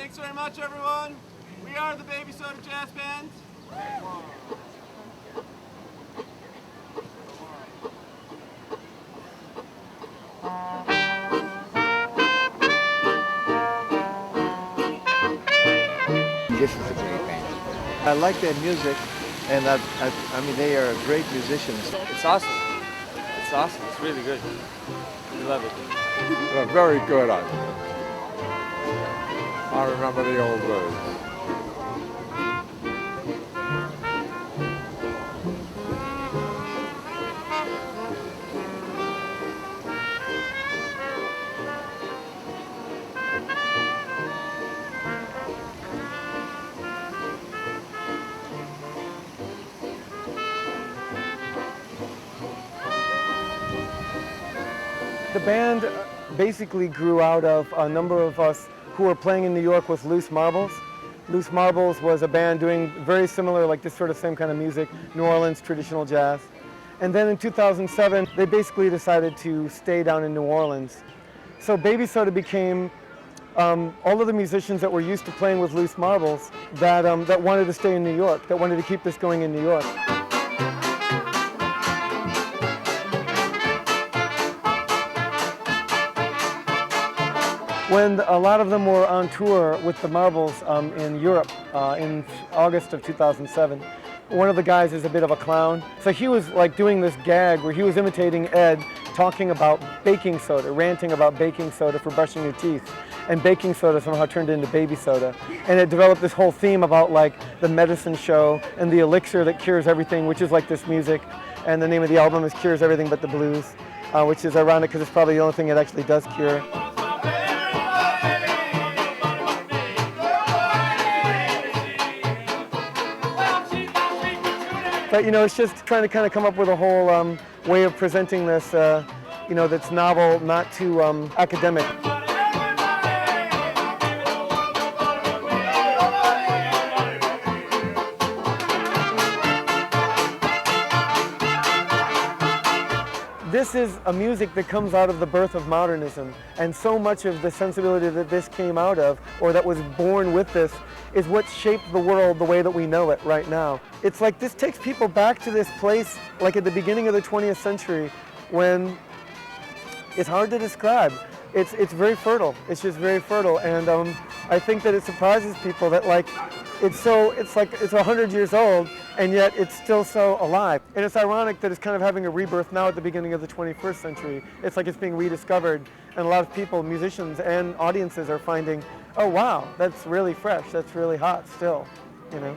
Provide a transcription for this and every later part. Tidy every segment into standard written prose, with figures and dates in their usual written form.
Thanks very much, everyone. We are the Baby Soda Jazz Band. This is a great band. I like their music, and I mean, they are great musicians. It's awesome. It's awesome. It's really good. We love it. They're very good at it. I remember the old days. The band basically grew out of a number of us who were playing in New York with Loose Marbles. Loose Marbles was a band doing very similar, like this sort of same kind of music, New Orleans traditional jazz. And then in 2007, they basically decided to stay down in New Orleans. So Baby Soda became all of the musicians that were used to playing with Loose Marbles that wanted to stay in New York, that wanted to keep this going in New York. When a lot of them were on tour with the Marbles in Europe in August of 2007, one of the guys is a bit of a clown. So he was like doing this gag where he was imitating Ed talking about baking soda, ranting about baking soda for brushing your teeth. And baking soda somehow turned into baby soda. And it developed this whole theme about like the medicine show and the elixir that cures everything, which is like this music. And the name of the album is Cures Everything But the Blues, which is ironic because it's probably the only thing it actually does cure. But you know, it's just trying to kind of come up with a whole way of presenting this, you know, that's novel, not too academic. This is a music that comes out of the birth of modernism, and so much of the sensibility that this came out of, or that was born with this, is what shaped the world the way that we know it right now. It's like this takes people back to this place, like at the beginning of the 20th century, when it's hard to describe. It's very fertile. It's just very fertile, and I think that it surprises people that like it's like it's 100 years old, and yet it's still so alive. And it's ironic that it's kind of having a rebirth now at the beginning of the 21st century. It's like it's being rediscovered, and a lot of people, musicians and audiences, are finding, oh wow, that's really fresh, that's really hot still, you know.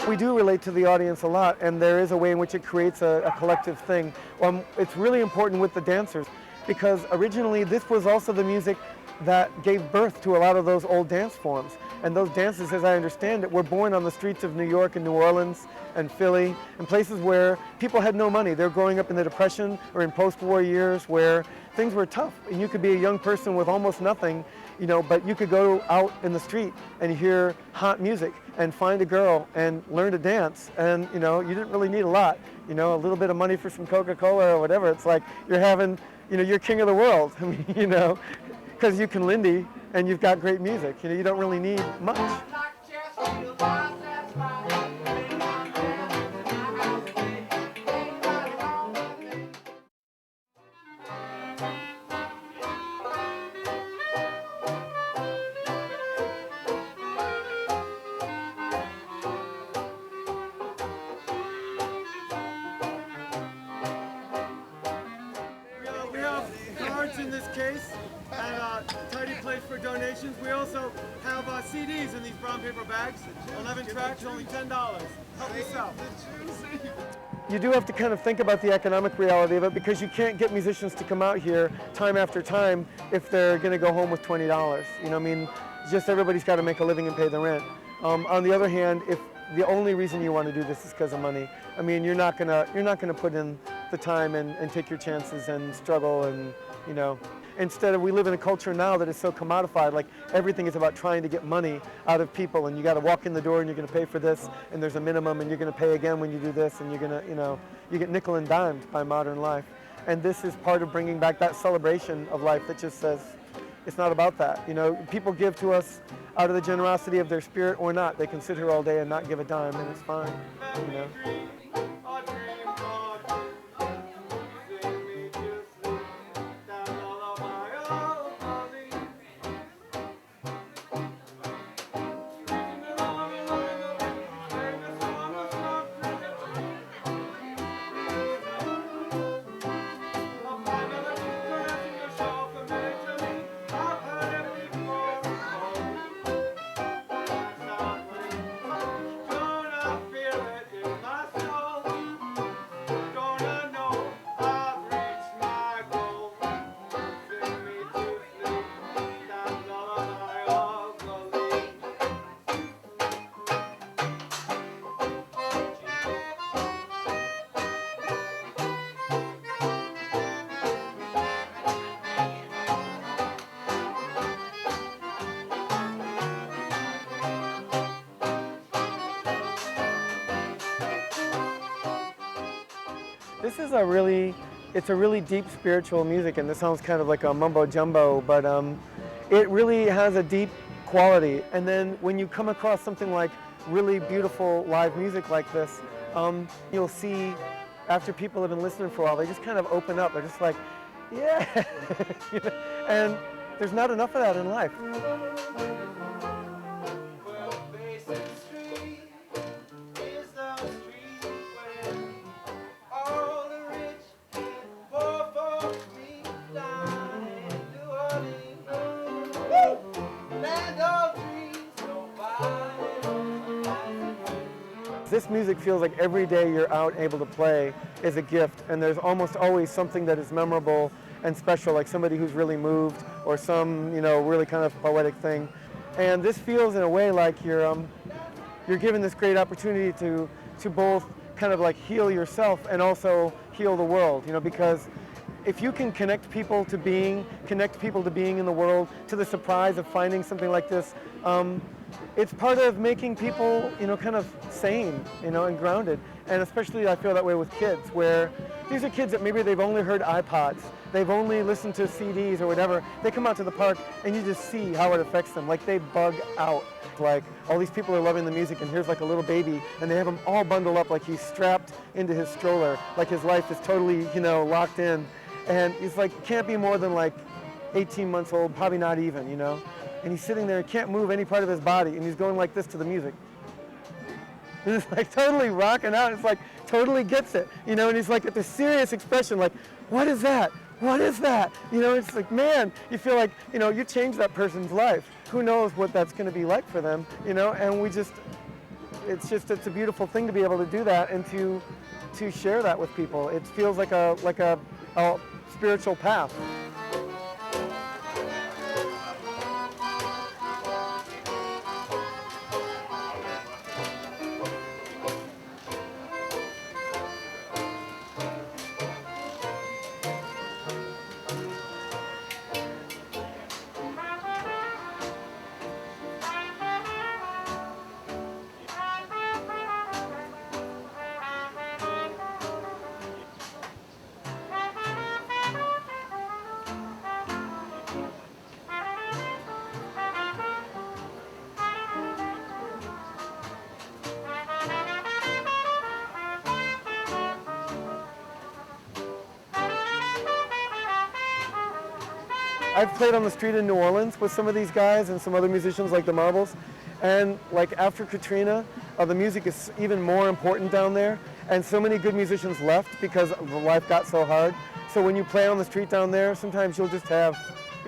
We do relate to the audience a lot, and there is a way in which it creates a collective thing. It's really important with the dancers, because originally this was also the music that gave birth to a lot of those old dance forms. And those dances, as I understand it, were born on the streets of New York and New Orleans and Philly, and places where people had no money. They were growing up in the Depression or in post-war years where things were tough, and you could be a young person with almost nothing, you know, but you could go out in the street and hear hot music and find a girl and learn to dance, and you know, you didn't really need a lot, you know, a little bit of money for some Coca-Cola or whatever. It's like you're having, you know, you're king of the world. I mean, you know, because you can Lindy and you've got great music. You know, you don't really need much. We have cards in this case and a tidy place for donations. We also have CDs in these brown paper bags. 11 tracks, only $10. Help yourself. You do have to kind of think about the economic reality of it, because you can't get musicians to come out here time after time if they're going to go home with $20. You know, I mean, just everybody's got to make a living and pay the rent. On the other hand, if the only reason you want to do this is because of money. I mean, you're not gonna put in the time and take your chances and struggle and, you know. Instead of, we live in a culture now that is so commodified, like everything is about trying to get money out of people, and you got to walk in the door and you're going to pay for this, and there's a minimum, and you're going to pay again when you do this, and you're going to, you know, you get nickel and dimed by modern life. And this is part of bringing back that celebration of life that just says, it's not about that. You know, people give to us out of the generosity of their spirit or not. They can sit here all day and not give a dime, and it's fine, you know. This is it's a really deep spiritual music, and this sounds kind of like a mumbo jumbo, but it really has a deep quality. And then when you come across something like really beautiful live music like this, you'll see after people have been listening for a while, they just kind of open up. They're just like, yeah, you know? And there's not enough of that in life. This music feels like every day you're out able to play is a gift, and there's almost always something that is memorable and special, like somebody who's really moved or some, you know, really kind of poetic thing. And this feels in a way like you're given this great opportunity to both kind of like heal yourself and also heal the world, you know, because if you can connect people to being in the world, to the surprise of finding something like this, it's part of making people, you know, kind of sane, you know, and grounded. And especially I feel that way with kids, where these are kids that maybe they've only heard iPods, they've only listened to CDs or whatever. They come out to the park and you just see how it affects them. Like they bug out. Like all these people are loving the music, and here's like a little baby, and they have him all bundled up like he's strapped into his stroller, like his life is totally, you know, locked in. And he's like, can't be more than like 18 months old, probably not even, you know. And he's sitting there, can't move any part of his body, and he's going like this to the music. And it's like totally rocking out. It's like totally gets it, you know. And he's like at this serious expression, like, what is that? What is that? You know, it's like, man, you feel like, you know, you changed that person's life. Who knows what that's going to be like for them, you know? And it's a beautiful thing to be able to do that and to share that with people. It feels like a spiritual path. I've played on the street in New Orleans with some of these guys and some other musicians like the Marbles, and like after Katrina, the music is even more important down there, and so many good musicians left because the life got so hard. So when you play on the street down there, sometimes you'll just have,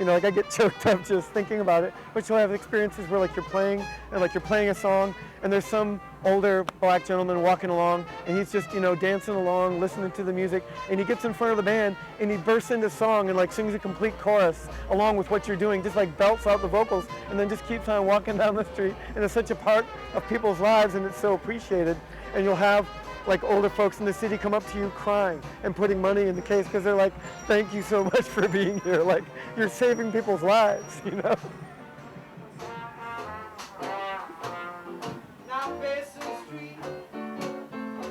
You know, like I get choked up just thinking about it. But you'll have experiences where like you're playing a song, and there's some older black gentleman walking along, and he's just, you know, dancing along, listening to the music, and he gets in front of the band, and he bursts into song and like sings a complete chorus along with what you're doing, just like belts out the vocals, and then just keeps on walking down the street. And it's such a part of people's lives, and it's so appreciated. And you'll have like older folks in the city come up to you crying and putting money in the case because they're like, thank you so much for being here. Like, you're saving people's lives, you know? Now Basin Street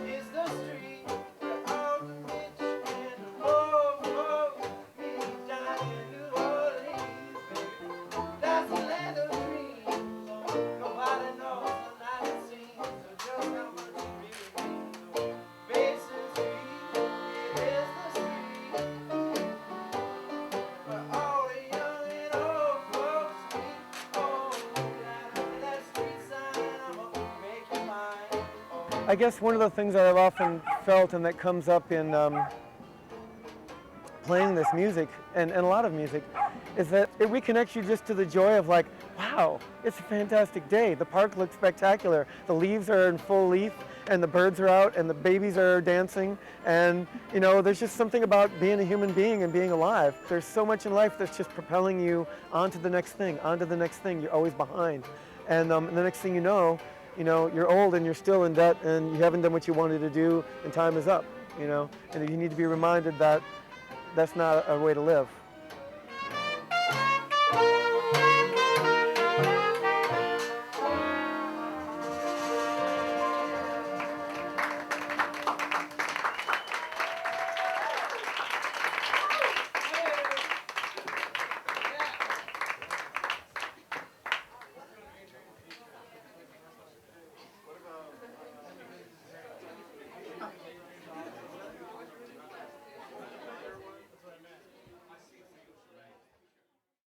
is the street where all the rich and the poor folks meet down in New Orleans, baby. That's the land of dreams. Nobody knows the night it seems, so just how much it really means. So Basin Street is the street where all the young and old folks meet. Oh, look at that street sign, I'ma make you mine. Oh. I guess one of the things that I've often felt and that comes up in playing this music and a lot of music is that it reconnects you just to the joy of like, wow, it's a fantastic day. The park looks spectacular. The leaves are in full leaf and the birds are out and the babies are dancing, and you know, there's just something about being a human being and being alive. There's so much in life that's just propelling you onto the next thing, onto the next thing. You're always behind, and the next thing you know, you're old and you're still in debt and you haven't done what you wanted to do and time is up, you know, and you need to be reminded that that's not a way to live.